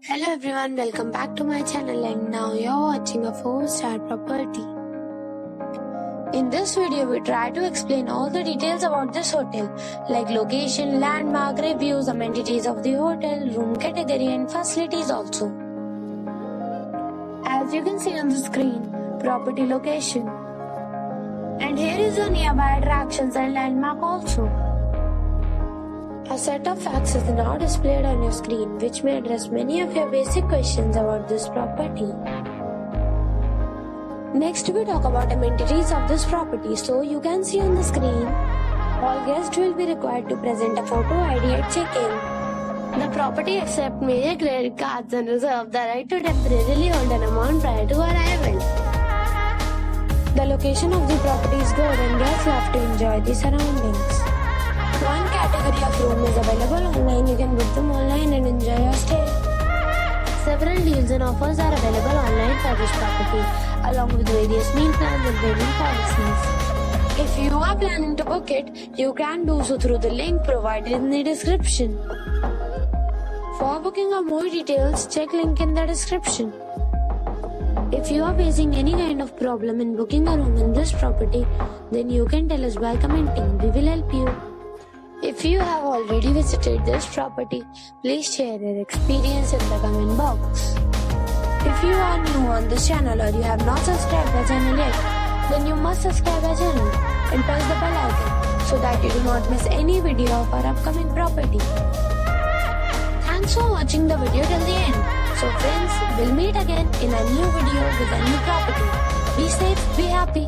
Hello everyone, welcome back to my channel and now you're watching a 4-star property. In this video, we try to explain all the details about this hotel like location, landmark, reviews, amenities of the hotel, room category and facilities also. As you can see on the screen, property location. And here is the nearby attractions and landmark also. A set of facts is now displayed on your screen which may address many of your basic questions about this property. Next we talk about amenities of this property. So you can see on the screen, all guests will be required to present a photo ID at check-in. The property accepts major credit cards and reserves the right to temporarily hold an amount prior to arrival. The location of the property is good and guests love to enjoy the surroundings. One category of room is available online. You can book them online and enjoy your stay. Several deals and offers are available online for this property, along with various meal plans and payment policies. If you are planning to book it, you can do so through the link provided in the description. For booking or more details, check link in the description. If you are facing any kind of problem in booking a room in this property, then you can tell us by commenting. We will help you. If you have already visited this property, please share your experience in the comment box. If you are new on this channel or you have not subscribed our channel yet, then you must subscribe our channel and press the bell icon so that you do not miss any video of our upcoming property. Thanks for watching the video till the end. So friends, we'll meet again in a new video with a new property. Be safe, be happy.